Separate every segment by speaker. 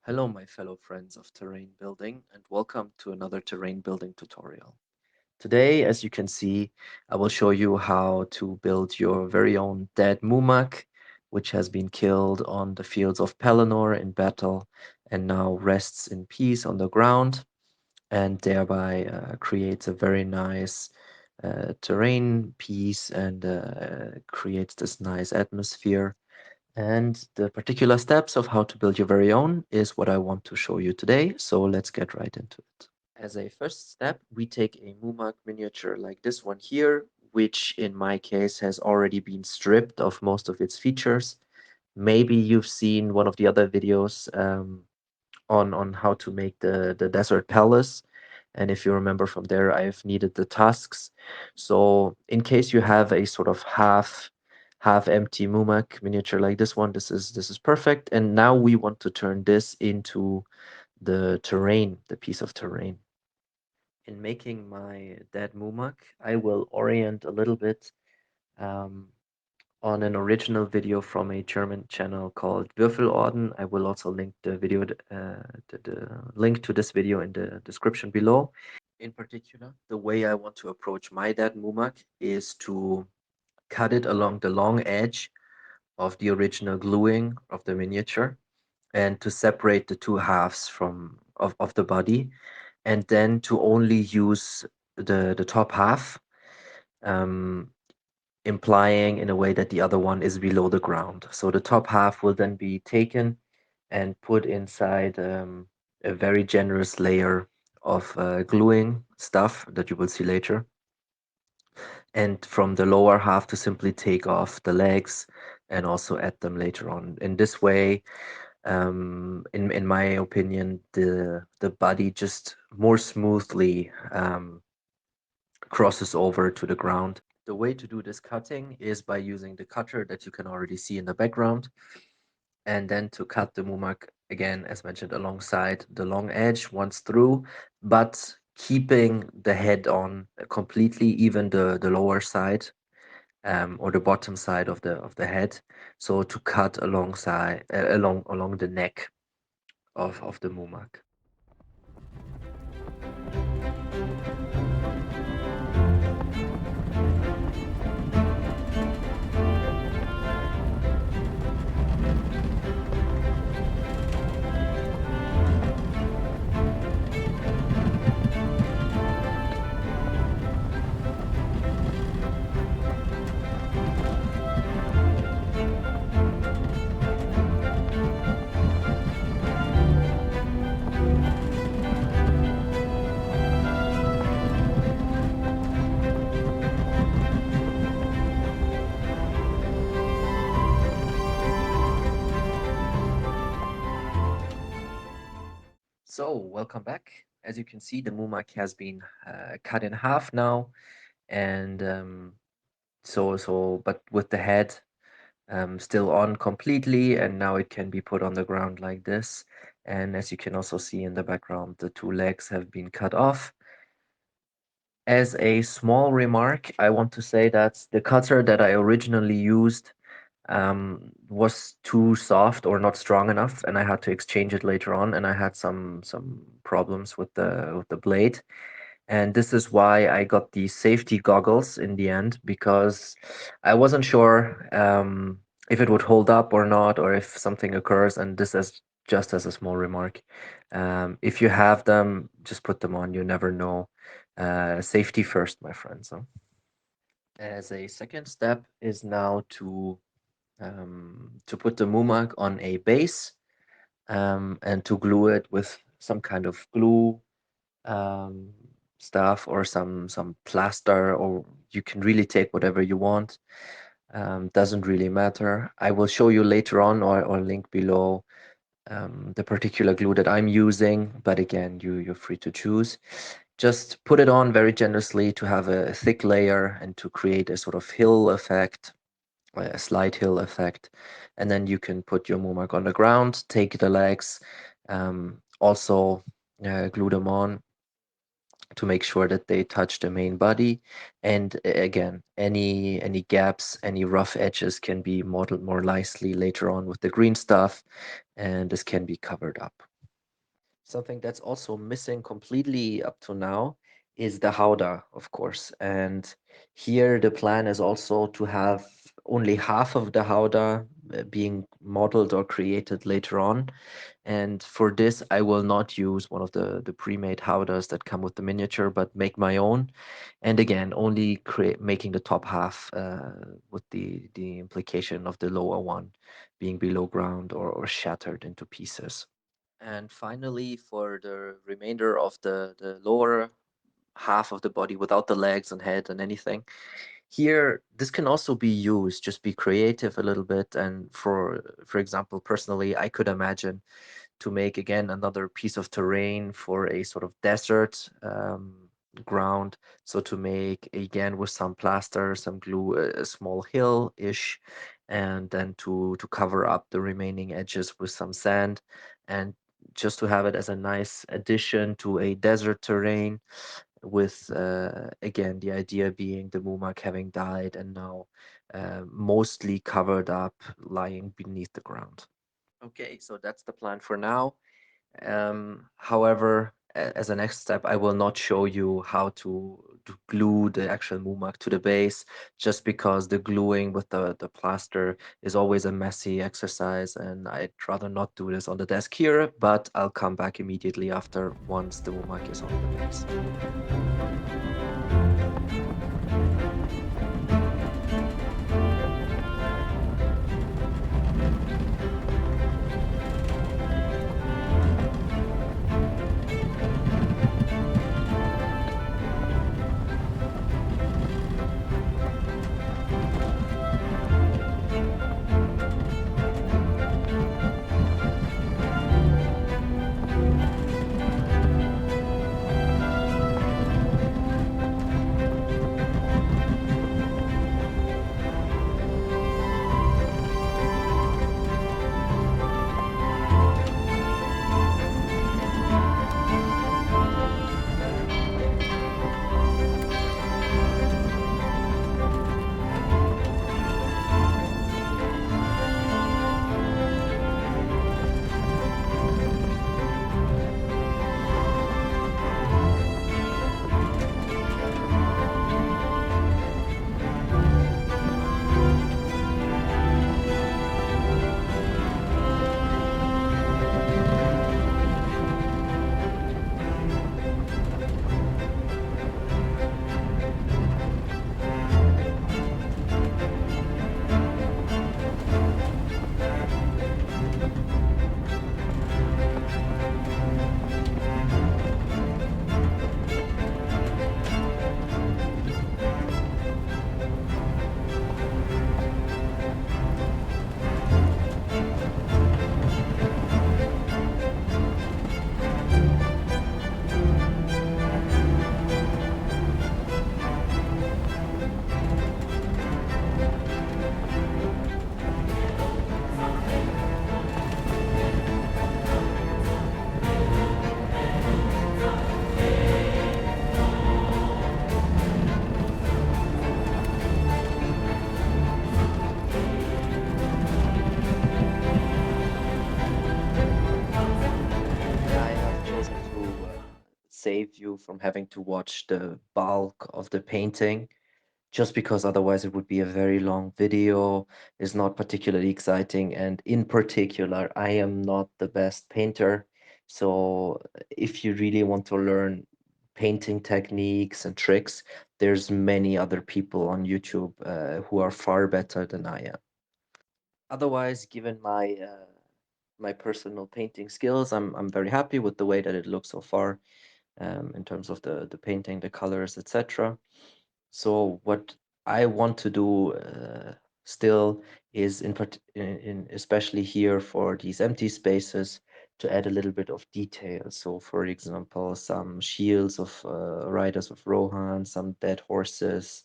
Speaker 1: Hello, my fellow friends of terrain building, and welcome to another terrain building tutorial. Today, as you can see, I will show you how to build your very own dead mûmak, which has been killed on the fields of Pelennor in battle and now rests in peace on the ground and thereby creates a very nice terrain piece and creates this nice atmosphere. And the particular steps of how to build your very own is what I want to show you today. So let's get right into it. As a first step, we take a mûmak miniature like this one here, which in my case has already been stripped of most of its features. Maybe you've seen one of the other videos on how to make the desert palace. And if you remember from there, I've needed the tusks. So in case you have a sort of half empty mûmak miniature like this one, this is perfect. And now we want to turn this into the terrain, the piece of terrain. In making my dead mûmak, I will orient a little bit um, on an original video from a German channel called Würfelorden. I will also link the link to this video in the description below. In particular, the way I want to approach my dead mûmak is to cut it along the long edge of the original gluing of the miniature and to separate the two halves of the body, and then to only use the top half, um, implying in a way that the other one is below the ground. So the top half will then be taken and put inside a very generous layer of gluing stuff that you will see later. And from the lower half to simply take off the legs and also add them later on. In this way, in my opinion, the body just more smoothly crosses over to the ground. The way to do this cutting is by using the cutter that you can already see in the background, and then to cut the mûmak again, as mentioned, alongside the long edge once through, but keeping the head on completely, even the lower side or the bottom side of the head. So to cut alongside along the neck of the mûmak. So welcome back. As you can see, the mûmak has been cut in half now, and but with the head still on completely, and now it can be put on the ground like this. And as you can also see in the background, the two legs have been cut off. As a small remark, I want to say that the cutter that I originally used was too soft or not strong enough, and I had to exchange it later on, and I had some problems with the blade. And this is why I got the safety goggles in the end, because I wasn't sure if it would hold up or not, or if something occurs. And this is just as a small remark. If you have them, just put them on. You never know. Safety first, my friends. Huh? As a second step is now to put the mûmak on a base and to glue it with some kind of glue um, stuff or some plaster, or you can really take whatever you want. Doesn't really matter. I will show you later on or link below the particular glue that I'm using, but again, you're free to choose. Just put it on very generously to have a thick layer and to create a sort of hill effect, a slight hill effect. And then you can put your mûmak on the ground, take the legs, also glue them on to make sure that they touch the main body. And again, any gaps, any rough edges can be modeled more nicely later on with the green stuff, and this can be covered up. Something that's also missing completely up to now is the howdah, of course. And here the plan is also to have only half of the howdah being modeled or created later on. And for this, I will not use one of the pre-made howdahs that come with the miniature, but make my own. And again, only create making the top half with the implication of the lower one being below ground or shattered into pieces. And finally, for the remainder of the lower half of the body without the legs and head and anything, here this can also be used. Just be creative a little bit. And for example, personally, I could imagine to make again another piece of terrain for a sort of desert ground. So to make again with some plaster, some glue, a small hill-ish, and then to cover up the remaining edges with some sand, and just to have it as a nice addition to a desert terrain with again the idea being the Mumak having died and now mostly covered up, lying beneath the ground. Okay, so that's the plan for now. However, as a next step, I will not show you how to glue the actual Mumak to the base, just because the gluing with the plaster is always a messy exercise, and I'd rather not do this on the desk here, but I'll come back immediately after once the Mumak is on the base. I have chosen to save you from having to watch the bulk of the painting, just because otherwise it would be a very long video, is not particularly exciting, and in particular, I am not the best painter. So if you really want to learn painting techniques and tricks, there's many other people on YouTube who are far better than I am. Otherwise, given my personal painting skills, I'm very happy with the way that it looks so far, in terms of the painting, the colors, etc. So what I want to do still is in especially here for these empty spaces to add a little bit of detail. So for example, some shields of riders of Rohan, some dead horses,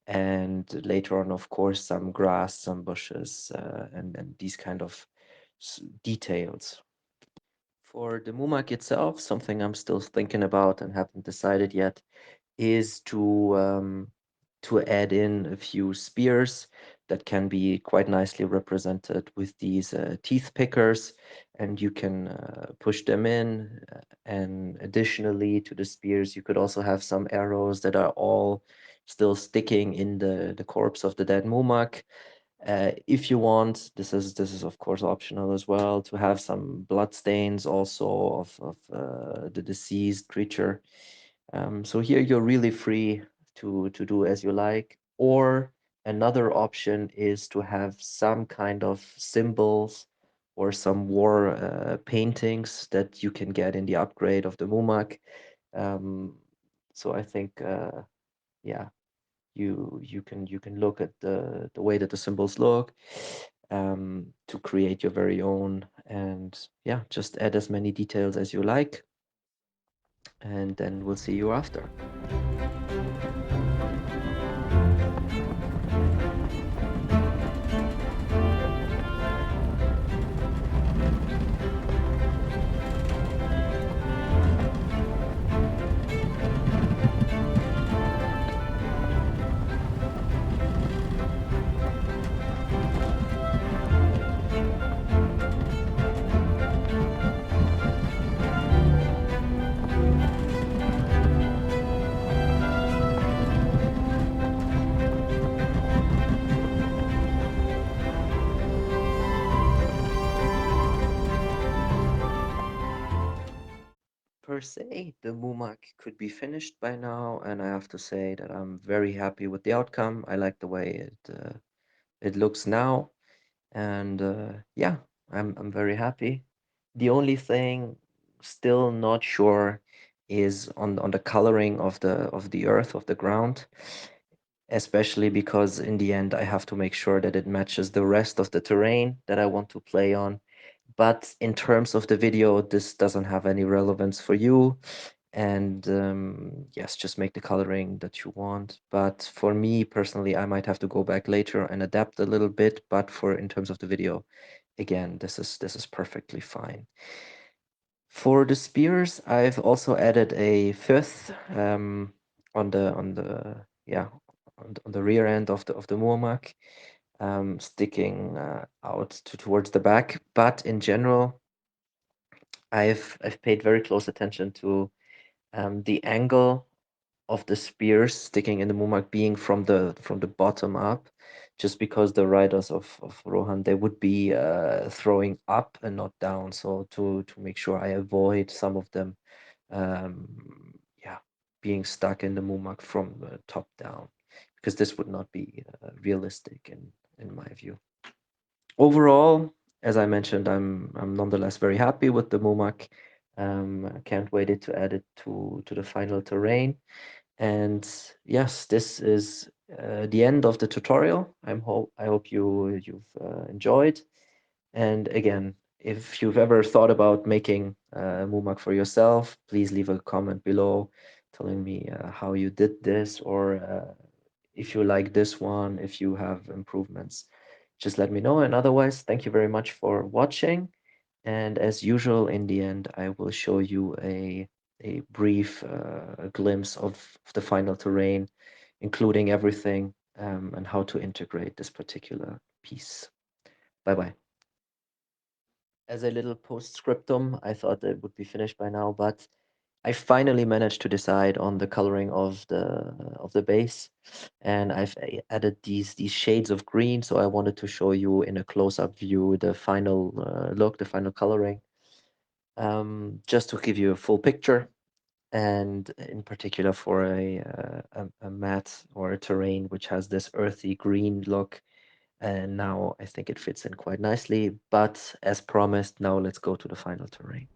Speaker 1: and later on, of course, some grass, some bushes, and these kind of details. For the Mumak itself, something I'm still thinking about and haven't decided yet is to add in a few spears that can be quite nicely represented with these teeth pickers, and you can push them in. And additionally to the spears, you could also have some arrows that are all still sticking in the corpse of the dead Mumak. If you want, this is of course optional as well, to have some blood stains also of the deceased creature. So here you're really free to do as you like. Or another option is to have some kind of symbols or some war paintings that you can get in the upgrade of the Mumak. Um, so I think yeah, you can look at the way that the symbols look, to create your very own, and yeah, just add as many details as you like, and then we'll see you after. Per se, the Mumak could be finished by now, and I have to say that I'm very happy with the outcome. I like the way it looks now, and yeah, I'm very happy. The only thing still not sure is on the coloring of the earth, of the ground, especially because in the end I have to make sure that it matches the rest of the terrain that I want to play on. But in terms of the video, this doesn't have any relevance for you. And yes, just make the coloring that you want. But for me personally, I might have to go back later and adapt a little bit. But for in terms of the video, again, this is perfectly fine. For the spears, I've also added a fifth on the yeah on the rear end of the Muamak, sticking out towards the back. But in general, I've paid very close attention to the angle of the spears sticking in the Mumak being from the bottom up, just because the riders of Rohan, they would be throwing up and not down. So to make sure I avoid some of them, yeah, being stuck in the Mumak from the top down, because this would not be realistic in my view. Overall, as I mentioned, I'm nonetheless very happy with the Mumak. I can't wait it to add it to the final terrain. And yes, this is the end of the tutorial. I hope you've enjoyed. And again, if you've ever thought about making Mumak for yourself, please leave a comment below telling me how you did this, or if you like this one, if you have improvements, just let me know. And otherwise, thank you very much for watching. And as usual, in the end, I will show you a brief glimpse of the final terrain, including everything, and how to integrate this particular piece. Bye bye. As a little postscriptum, I thought that it would be finished by now, but I finally managed to decide on the coloring of the base, and I've added these shades of green. So I wanted to show you in a close-up view the final look, the final coloring, just to give you a full picture, and in particular for a mat or a terrain which has this earthy green look. And now I think it fits in quite nicely. But as promised, now let's go to the final terrain.